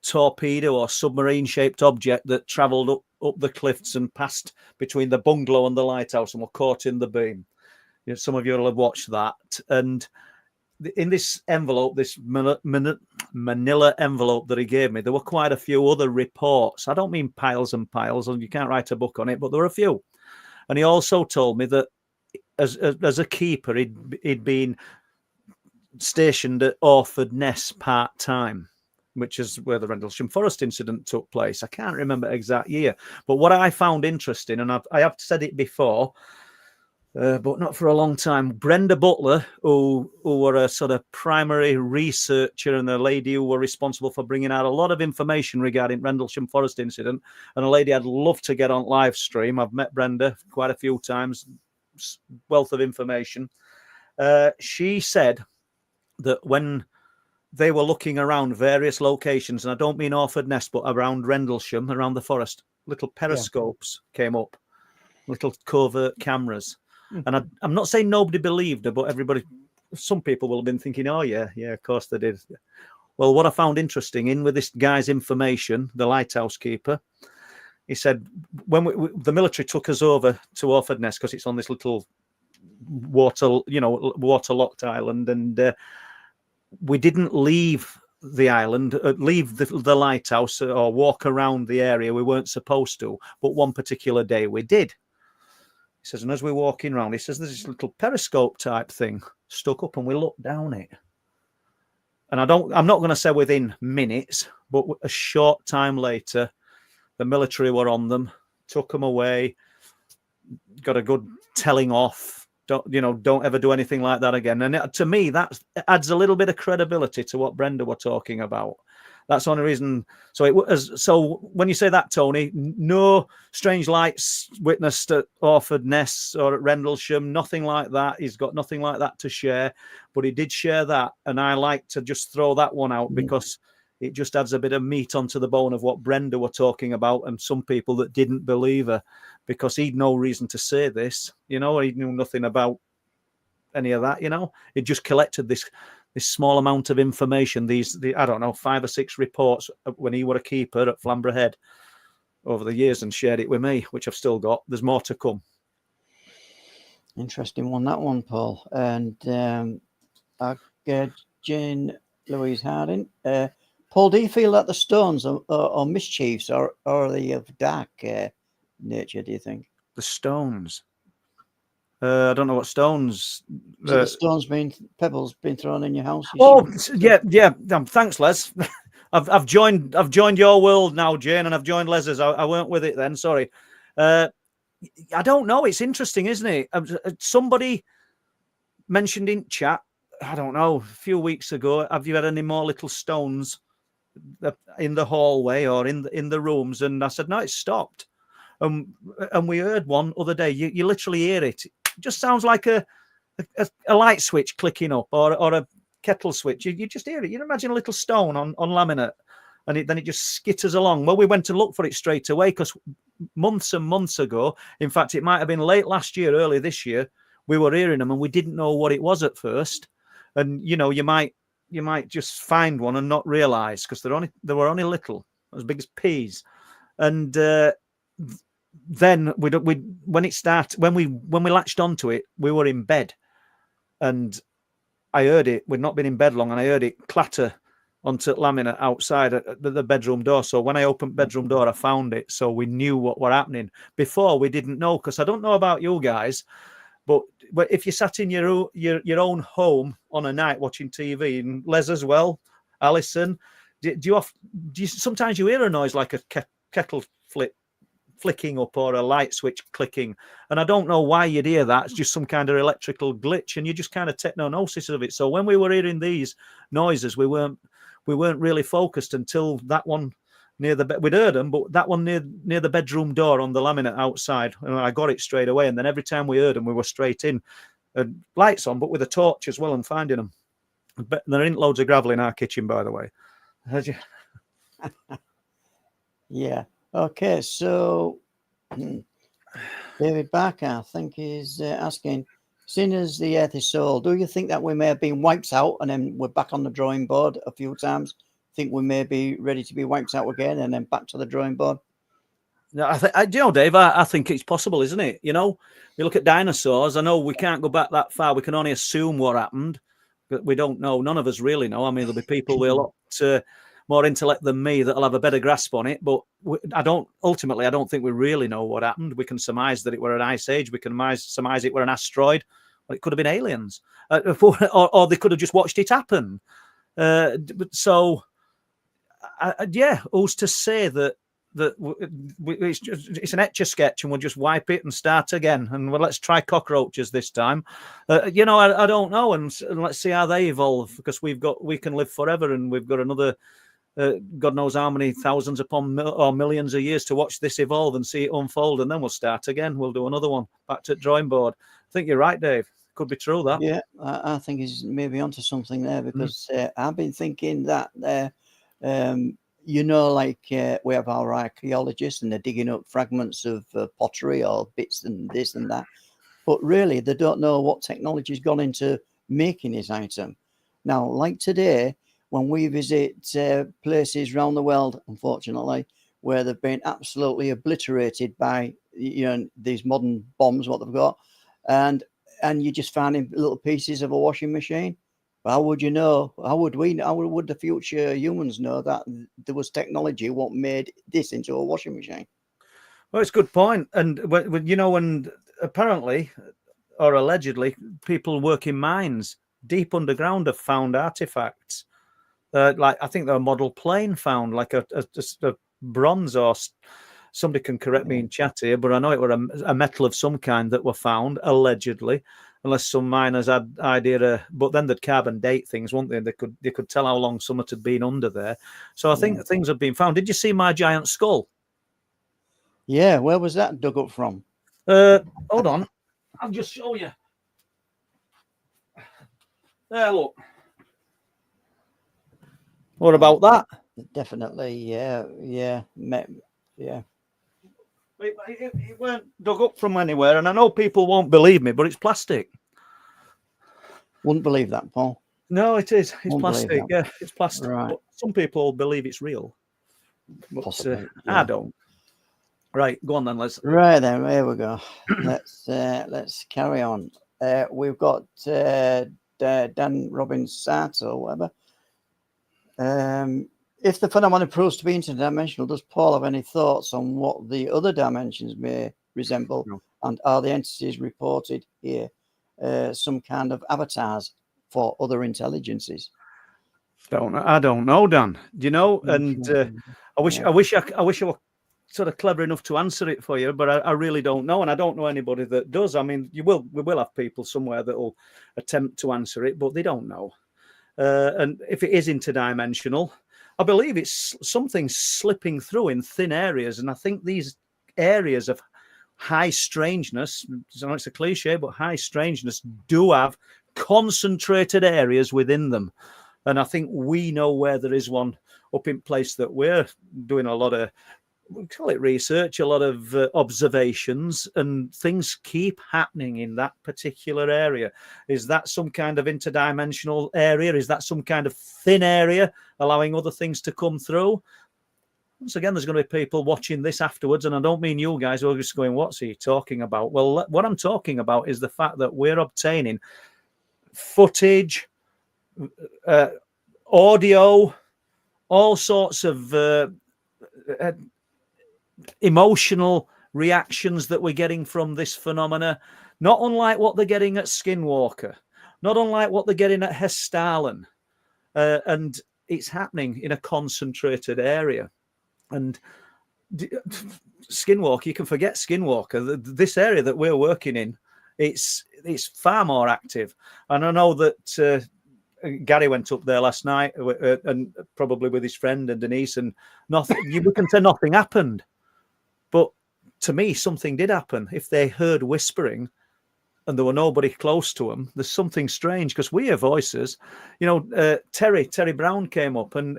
torpedo or submarine-shaped object that travelled up the cliffs and passed between the bungalow and the lighthouse and were caught in the beam. Some of you will have watched that. And in this envelope, this manila envelope that he gave me, there were quite a few other reports. I don't mean piles and piles, and you can't write a book on it, but there were a few. And he also told me that as a keeper, he'd been stationed at Orford Ness part-time, which is where the Rendlesham Forest incident took place. I can't remember exact year, but what I found interesting, and I have said it before, but not for a long time, Brenda Butler, who were a sort of primary researcher and a lady who were responsible for bringing out a lot of information regarding Rendlesham Forest incident, and a lady I'd love to get on live stream. I've met Brenda quite a few times, wealth of information. She said that when they were looking around various locations, and I don't mean Orford Ness, but around Rendlesham, around the forest, little periscopes came up, little covert cameras. And I'm not saying nobody believed her, but some people will have been thinking, oh, yeah, of course they did. Well, what I found interesting in with this guy's information, the lighthouse keeper, he said, when the military took us over to Orford Ness, because it's on this little waterlocked island, and we didn't leave the island, leave the lighthouse or walk around the area. We weren't supposed to, but one particular day we did. He says, and as we're walking around, he says, there's this little periscope type thing stuck up, and we looked down it. And I'm not going to say within minutes, but a short time later, the military were on them, took them away, got a good telling off. Don't ever do anything like that again. And to me, that adds a little bit of credibility to what Brenda were talking about. That's the only reason. So when you say that, Tony, no strange lights witnessed at Orford Ness or at Rendlesham, nothing like that. He's got nothing like that to share, but he did share that. And I like to just throw that one out because it just adds a bit of meat onto the bone of what Brenda were talking about, and some people that didn't believe her, because he'd no reason to say this, he knew nothing about any of that, He just collected this small amount of information, I don't know, 5 or 6 reports when he were a keeper at Flamborough Head over the years, and shared it with me, which I've still got. There's more to come. Interesting one, that one, Paul. And Jane Louise Harding, Paul, do you feel that the stones are mischiefs, or are they of dark nature, do you think? The stones. I don't know what stones. Is it the stones pebbles being thrown in your house? Yeah. Thanks, Les. I've joined your world now, Jane, and I've joined Les's. I weren't with it then. Sorry. I don't know. It's interesting, isn't it? Somebody mentioned in chat, I don't know, a few weeks ago, have you had any more little stones in the hallway or in the rooms? And I said, no, it's stopped. And we heard one other day. You literally hear it. It just sounds like a light switch clicking up, or a kettle switch. You just hear it. You imagine a little stone on laminate, and then it just skitters along. Well, we went to look for it straight away, because months and months ago, in fact, it might have been late last year, early this year, we were hearing them, and we didn't know what it was at first. And you might just find one and not realize, because they were only little, as big as peas. And then when we latched onto it, we were in bed, and I heard it. We'd not been in bed long, and I heard it clatter onto laminate outside at the bedroom door. So when I opened bedroom door, I found it. So we knew what were happening. Before, we didn't know, because I don't know about you guys, but if you sat in your own home on a night watching TV, and Les as well, Alison, do you sometimes you hear a noise like a kettle flicking up, or a light switch clicking, and I don't know why you'd hear that. It's just some kind of electrical glitch, and you just kind of take no notice of it. So when we were hearing these noises, we weren't really focused until that one near the bed. We'd heard them, but that one near the bedroom door on the laminate outside, and I got it straight away. And then every time we heard them, we were straight in, lights on, but with a torch as well, and finding them. But there ain't loads of gravel in our kitchen, by the way. Yeah. Okay, so David Barker, I think, is asking, seeing as the Earth is so old, do you think that we may have been wiped out and then we're back on the drawing board a few times? Think we may be ready to be wiped out again and then back to the drawing board? No, Dave, I think it's possible, isn't it? You look at dinosaurs. I know we can't go back that far. We can only assume what happened, but we don't know. None of us really know. I mean, there'll be people with a lot more intellect than me that'll have a better grasp on it, but I don't think we really know what happened. We can surmise that it were an ice age. We can surmise it were an asteroid, or it could have been aliens, or they could have just watched it happen. So, who's to say that it's an etch-a-sketch and we'll just wipe it and start again, and let's try cockroaches this time? I don't know, and let's see how they evolve, because we can live forever, and we've got another God knows how many thousands upon or millions of years to watch this evolve and see it unfold, and then we'll start again. We'll do another one, back to the drawing board. I think you're right, Dave. Could be true, that. Yeah, I think he's maybe onto something there, because I've been thinking that we have our archaeologists, and they're digging up fragments of pottery or bits and this and that, but really they don't know what technology's gone into making this item. Now, like today, when we visit places around the world, unfortunately, where they've been absolutely obliterated by these modern bombs, what they've got, and you're just finding little pieces of a washing machine. How would you know? How would the future humans know that there was technology what made this into a washing machine? Well, it's a good point. And when apparently, or allegedly, people working mines deep underground have found artifacts. Like, I think a model plane found, like a bronze, or somebody can correct me in chat here, but I know it were a metal of some kind that were found, allegedly, unless some miners had idea. But then they'd carbon date things, wouldn't they? They could tell how long something had been under there. So I think things have been found. Did you see my giant skull? Yeah, where was that dug up from? Hold on, I'll just show you. There, look. What about that? Definitely, yeah. It weren't dug up from anywhere, and I know people won't believe me, but it's plastic. Wouldn't believe that, Paul. No, it is. It's plastic. Yeah, it's plastic. Right. But some people believe it's real. But, possibly. I don't. Right, go on then, Les. Right then, here we go. Let's carry on. We've got Dan Robbins Sart or whatever. If the phenomenon proves to be interdimensional, does Paul have any thoughts on what the other dimensions may resemble? No. And are the entities reported here some kind of avatars for other intelligences? I don't know, Dan. Do you know? And I wish I were sort of clever enough to answer it for you, but I really don't know, and I don't know anybody that does. I mean, we will have people somewhere that will attempt to answer it, but they don't know. And if it is interdimensional, I believe it's something slipping through in thin areas, and I think these areas of high strangeness, I know it's a cliche, but high strangeness do have concentrated areas within them. And I think we know where there is one up in place that we're doing a lot of, we call it research, a lot of observations, and things keep happening in that particular area. Is that some kind of interdimensional area? Is that some kind of thin area allowing other things to come through? Once again, there's going to be people watching this afterwards, and I don't mean you guys who are just going, what's he talking about? Well, what I'm talking about is the fact that we're obtaining footage, audio, all sorts of emotional reactions that we're getting from this phenomena, not unlike what they're getting at Skinwalker, not unlike what they're getting at Hestalen. And it's happening in a concentrated area. And Skinwalker, you can forget Skinwalker. This area that we're working in, it's far more active. And I know that Gary went up there last night, and probably with his friend and Denise, and nothing. We can say nothing happened, but to me, something did happen. If they heard whispering, and there were nobody close to them, there's something strange, because we hear voices. You know, Terry Brown came up, and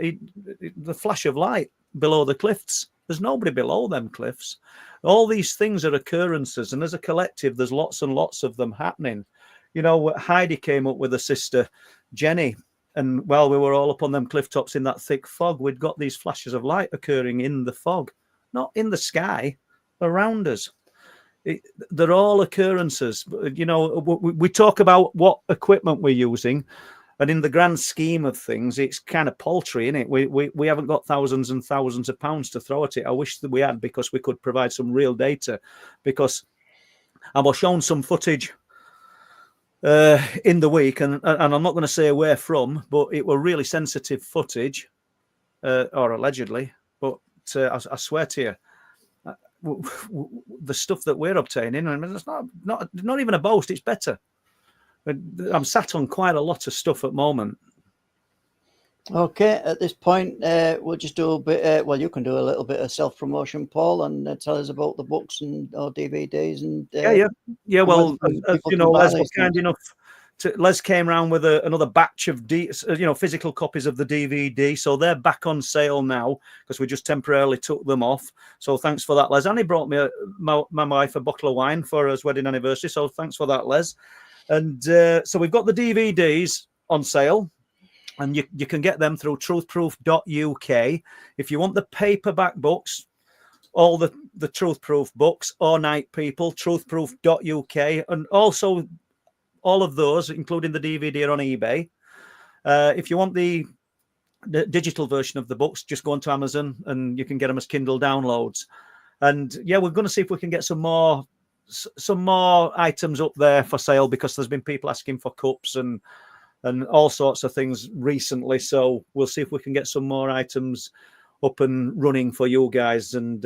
the flash of light below the cliffs. There's nobody below them cliffs. All these things are occurrences, and as a collective, there's lots and lots of them happening. You know, Heidi came up with her sister Jenny, and while we were all up on them cliff tops in that thick fog, we'd got these flashes of light occurring in the fog, not in the sky, around us. They're all occurrences. You know, we talk about what equipment we're using, and in the grand scheme of things, it's kind of paltry, isn't it? We haven't got thousands and thousands of pounds to throw at it. I wish that we had, because we could provide some real data. Because I was shown some footage in the week, and I'm not going to say where from, but it were really sensitive footage, or allegedly. But I swear to you, the stuff that we're obtaining, I mean, it's not even a boast. It's better. I'm sat on quite a lot of stuff at the moment. Okay, at this point, we'll just do a bit. Well, you can do a little bit of self-promotion, Paul, and tell us about the books and or DVDs. And yeah. Well, as you know, Les was kind enough. Les came around with another batch of physical copies of the DVD, so they're back on sale now, because we just temporarily took them off. So thanks for that, Les. And he brought me my wife a bottle of wine for her wedding anniversary. So thanks for that, Les. And so we've got the DVDs on sale, and you can get them through truthproof.uk. If you want the paperback books, all the Truthproof books, or Night People, truthproof.uk, and also all of those, including the DVD, are on eBay. If you want the digital version of the books, just go onto Amazon and you can get them as Kindle downloads. And yeah, we're going to see if we can get some more items up there for sale, because there's been people asking for cups and all sorts of things recently. So we'll see if we can get some more items up and running for you guys, and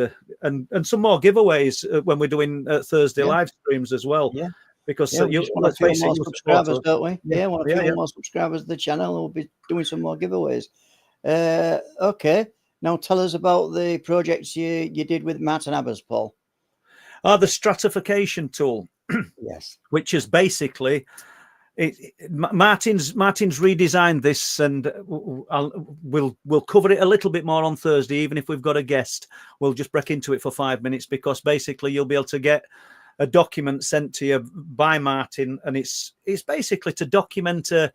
some more giveaways when we're doing Thursday live streams as well. Yeah. Because we just want a few more subscribers, don't we? Yeah, want a few more subscribers to the channel. We'll be doing some more giveaways. Okay. Now tell us about the projects you did with Matt and Abbas, Paul. The Stratification tool. Yes. Which is basically Martin's redesigned this, and we'll cover it a little bit more on Thursday. Even if we've got a guest, we'll just break into it for 5 minutes, because basically you'll be able to get a document sent to you by Martin, and it's basically to document an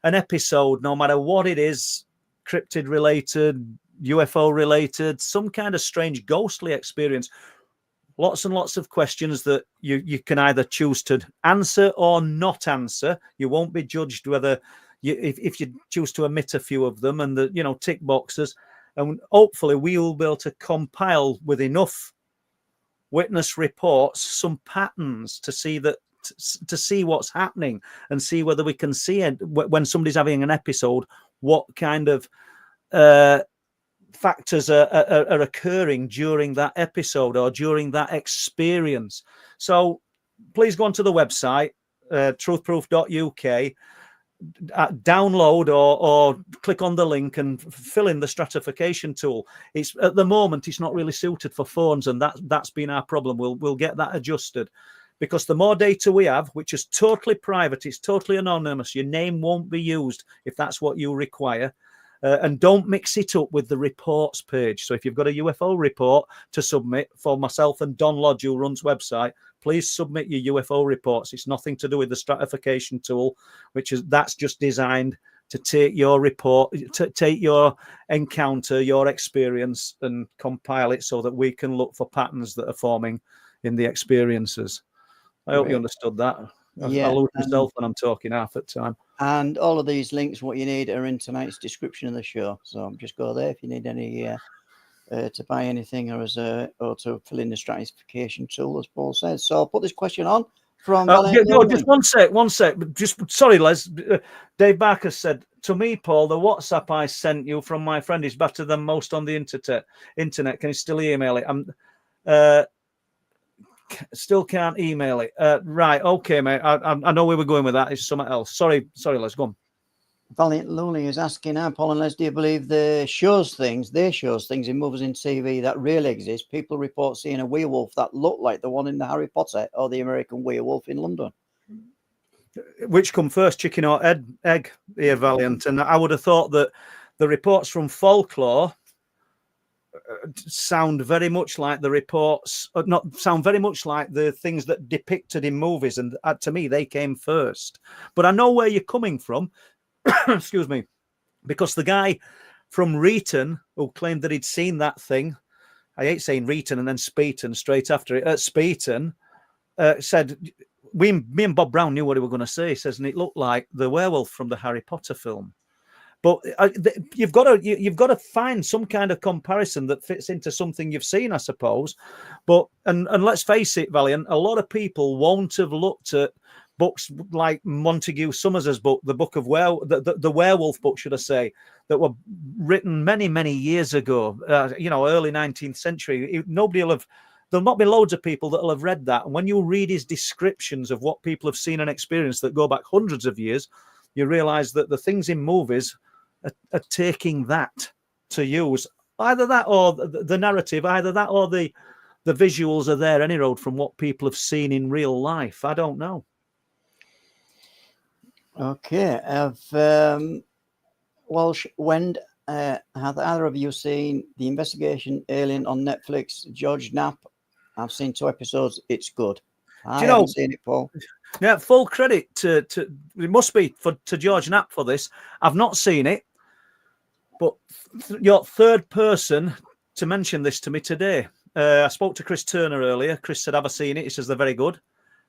episode, no matter what it is, cryptid related, UFO related, some kind of strange ghostly experience. Lots and lots of questions that you can either choose to answer or not answer. You won't be judged whether if you choose to omit a few of them, and tick boxes. And hopefully we will be able to compile with enough witness reports some patterns to see that, to see what's happening, and see whether we can see it when somebody's having an episode, what kind of factors are occurring during that episode or during that experience. So please go onto the website, truthproof.uk, download or click on the link and fill in the stratification tool. It's at the moment it's not really suited for phones, and that's been our problem. We'll get that adjusted, because the more data we have, which is totally private, it's totally anonymous, your name won't be used if that's what you require. And don't mix it up with the reports page. So if you've got a UFO report to submit for myself and Don Lodge, who runs website, please submit your UFO reports. It's nothing to do with the stratification tool, that's just designed to take your report, to take your encounter, your experience, and compile it so that we can look for patterns that are forming in the experiences. I hope you understood that. Yeah, I lose myself when I'm talking half at time. And all of these links, what you need, are in tonight's description of the show. So just go there if you need any to buy anything, or or to fill in the stratification tool, as Paul says. So I'll put this question on from. Just one sec. Just sorry, Les. Dave Barker said to me, Paul, the WhatsApp I sent you from my friend is better than most on the internet. Can you still email it? I'm still can't email it. Right, okay, mate. I know where we're going with that. It's something else. Sorry, let's go on. Valiant Luli is asking, Paul and Les, do you believe they shows things in movies and TV that really exist? People report seeing a werewolf that looked like the one in the Harry Potter or the American Werewolf in London. Which come first, chicken or egg here, Valiant? And I would have thought that the reports from Folklore sound very much like the reports, sound very much like the things that depicted in movies, and to me they came first. But I know where you're coming from. Excuse me, because the guy from Reeton who claimed that he'd seen that thing, I hate saying Reeton and then Speeton straight after it, Speeton said, me and Bob Brown knew what he were going to say. He says, and it looked like the werewolf from the Harry Potter film. But you've got to find some kind of comparison that fits into something you've seen, I suppose. But and let's face it, Valiant, a lot of people won't have looked at books like Montague Summers's book, the Book of the Werewolf book, should I say, that were written many years ago. Early 19th century. There'll not be loads of people that will have read that. And when you read his descriptions of what people have seen and experienced that go back hundreds of years, you realise that the things in movies are taking that to use. Either that or the narrative, either that or the visuals are there any road from what people have seen in real life. I don't know. Okay. Walsh, when have either of you seen The Investigation Alien on Netflix? George Knapp. I've seen 2 episodes. It's good. I haven't seen it, Paul. Yeah, full credit to it must be to George Knapp for this. I've not seen it, but your third person to mention this to me today. I spoke to Chris Turner earlier. Chris said, "Have I seen it?" He says they're very good.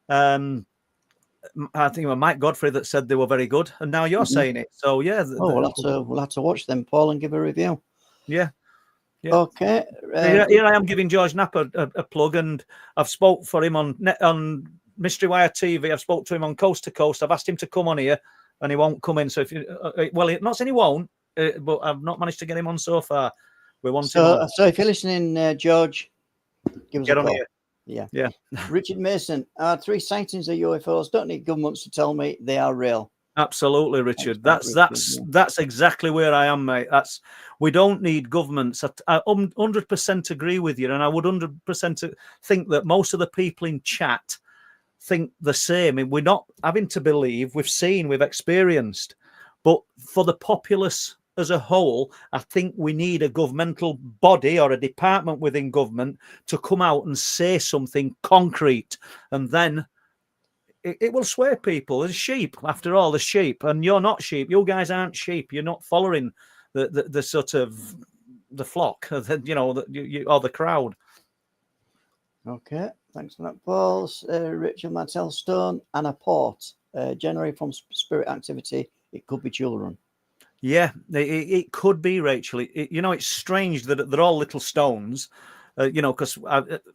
I think it was Mike Godfrey that said they were very good, and now you're saying it. So yeah, we'll have to watch them, Paul, and give a review. Yeah. Okay. Here I am giving George Knapp a plug, and I've spoke for him on Mystery Wire TV. I've spoke to him on Coast to Coast. I've asked him to come on here, and he won't come in. So not saying he won't, but I've not managed to get him on so far. We want him on. So if you're listening, George, give us a call. On here. Yeah. Richard Mason, 3 sightings of UFOs. Don't need governments to tell me they are real. Absolutely, Richard. That's exactly where I am, mate. We don't need governments. I 100% agree with you, and I would 100% think that most of the people in chat think the same. I mean, we're not having to believe. We've seen, we've experienced, but for the populace as a whole, I think we need a governmental body or a department within government to come out and say something concrete, and then it will sway people. As sheep, after all, the sheep, and you're not sheep. You guys aren't sheep. You're not following the sort of the flock, or the crowd. Okay, thanks for that, Paul. Richard Martel Stone, and a port generally from spirit activity. It could be children. Yeah, it could be, Rachel. It's strange that they're all little stones. Because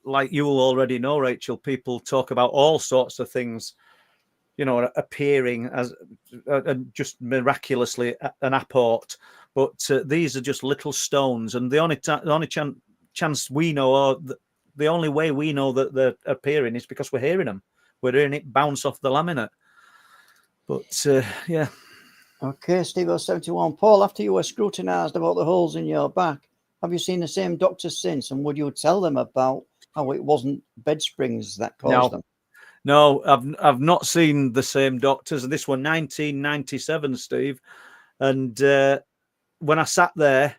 like you will already know, Rachel, people talk about all sorts of things, appearing as just miraculously an apport. But these are just little stones, and the only chance we know, or the only way we know that they're appearing, is because we're hearing them. We're hearing it bounce off the laminate. But yeah. Okay, Steve-O71. Paul, after you were scrutinised about the holes in your back, have you seen the same doctors since? And would you tell them about how it wasn't bed springs that caused them? No, I've not seen the same doctors. And this was 1997, Steve. And when I sat there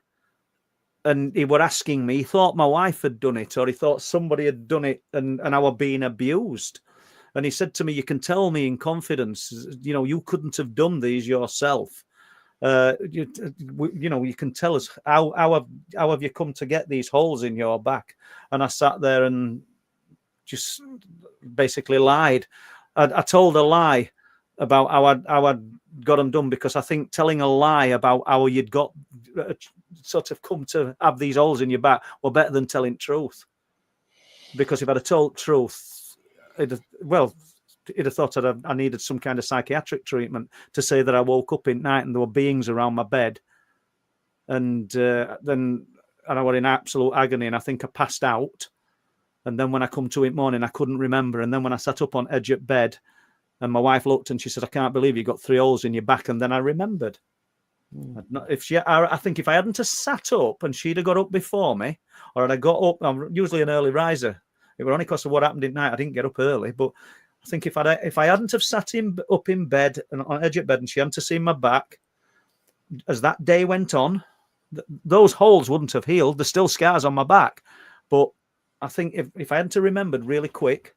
and he were asking me, he thought my wife had done it, or he thought somebody had done it, and I were being abused. And he said to me, "You can tell me in confidence, you couldn't have done these yourself. You can tell us how have you come to get these holes in your back?" And I sat there and just basically lied. I told a lie about how I'd got them done, because I think telling a lie about how you'd got sort of come to have these holes in your back were better than telling truth. Because if I'd have told truth, he'd have thought I needed some kind of psychiatric treatment to say that I woke up in night and there were beings around my bed, and I were in absolute agony, and I think I passed out. And then when I come to it morning, I couldn't remember. And then when I sat up on edge of bed, and my wife looked and she said, "I can't believe you got 3 holes in your back." And then I remembered. I think if I hadn't have sat up and she'd have got up before me, or I'd have got up, I'm usually an early riser. It were only because of what happened at night. I didn't get up early, but I think if I hadn't have sat up in bed and on edge of bed, and she hadn't have seen my back, as that day went on, those holes wouldn't have healed. There's still scars on my back, but I think if I hadn't have remembered really quick,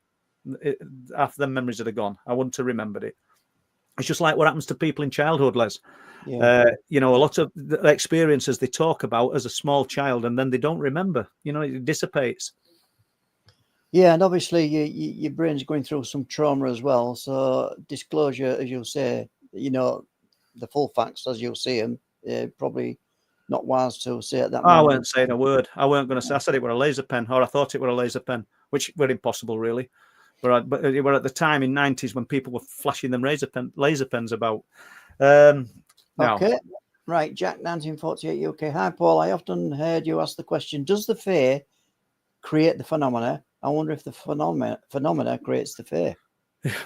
half the memories would have gone. I wouldn't have remembered it. It's just like what happens to people in childhood, Les. Yeah. A lot of the experiences they talk about as a small child, and then they don't remember. It dissipates. Yeah, and obviously your brain's going through some trauma as well. So disclosure, as you'll say, the full facts as you'll see them, probably not wise to say at that moment. I weren't saying a word. I weren't going to say. I said it were a laser pen, or I thought it were a laser pen, which were impossible, really. But it were at the time in 90s when people were flashing them laser pens about. Okay, right. Jack 1948 UK. Hi, Paul. I often heard you ask the question: does the Fae create the phenomena? I wonder if the phenomena creates the Fae.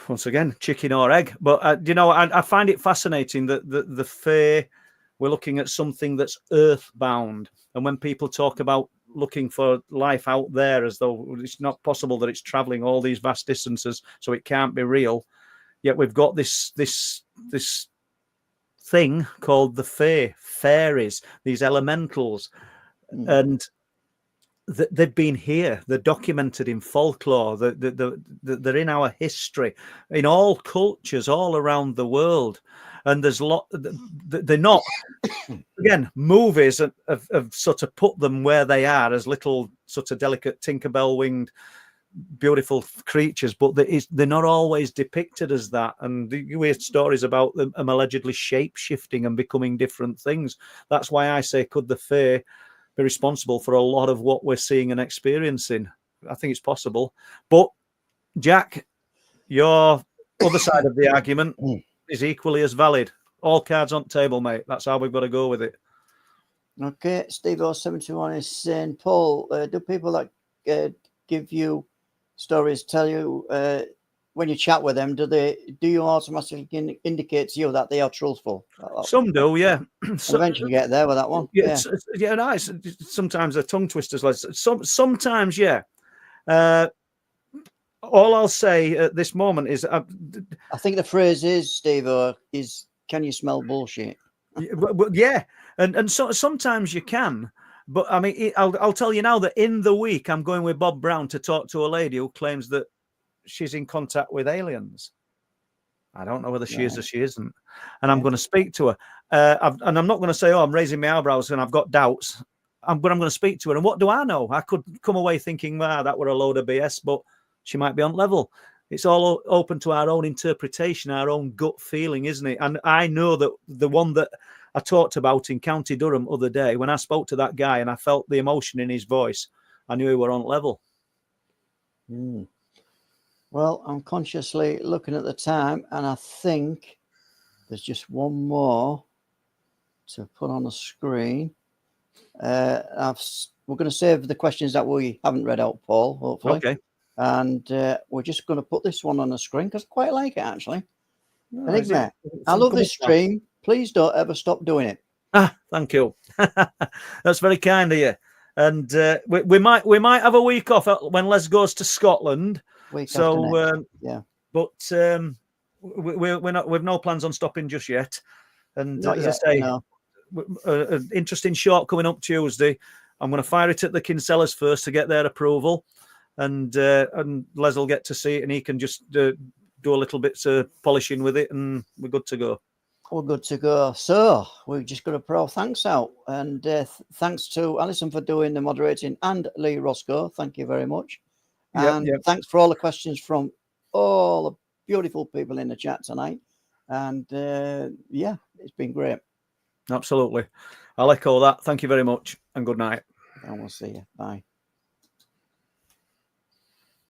Once again, chicken or egg. But I find it fascinating that the Fae, we're looking at something that's earthbound, and when people talk about looking for life out there, as though it's not possible that it's traveling all these vast distances, so it can't be real. Yet we've got this thing called the Fae, fairies, these elementals, and they've been here. They're documented in folklore. They're in our history, in all cultures all around the world. And there's they're not, again, movies have sort of put them where they are as little sort of delicate Tinkerbell winged beautiful creatures, but they're not always depicted as that. And you hear stories about them allegedly shape-shifting and becoming different things. That's why I say, could the Fae be responsible for a lot of what we're seeing and experiencing? I think it's possible. But Jack, your other side of the argument is equally as valid. All cards on the table, mate. That's how we've got to go with it. Okay, Steve-O71 is saying, Paul, do people that give you stories tell you when you chat with them, do you automatically indicate to you that they are truthful? Some do, yeah. So, eventually get there with that one. Yeah, nice. Sometimes they're tongue twisters. Like sometimes, yeah. All I'll say at this moment is, I think the phrase is, Steve, is, "Can you smell bullshit?" Yeah, and so sometimes you can. But I mean, I'll tell you now that in the week I'm going with Bob Brown to talk to a lady who claims that she's in contact with aliens. I don't know whether she is or she isn't, and I'm going to speak to her. And I'm not going to say, "Oh, I'm raising my eyebrows and I've got doubts." But I'm going to speak to her, and what do I know? I could come away thinking, that were a load of BS, but she might be on level. it's all open to our own interpretation, our own gut feeling, isn't it? And I know that the one that I talked about in County Durham other day, when I spoke to that guy and I felt the emotion in his voice, I knew we were on level. Well, I'm consciously looking at the time, and I think there's just one more to put on the screen. We're going to save the questions that we haven't read out, Paul, hopefully. Okay. And we're just going to put this one on the screen because I quite like it, actually. Oh, Enigma, I love this stream. Please don't ever stop doing it. Thank you. That's very kind of you. And we might have a week off when Les goes to Scotland. Week after next. Yeah. But we've no plans on stopping just yet. And Not as yet, I say, no. An interesting short coming up Tuesday. I'm going to fire it at the Kinsellas first to get their approval, and Les will get to see it, and he can just do a little bit of polishing with it, and we're good to go. We're good to go. So we've just got a pro thanks out, and thanks to Alison for doing the moderating, and Lee Roscoe. Thank you very much. And thanks for all the questions from all the beautiful people in the chat tonight. And yeah, it's been great. Absolutely. I'll echo that. Thank you very much, and good night. And we'll see you. Bye.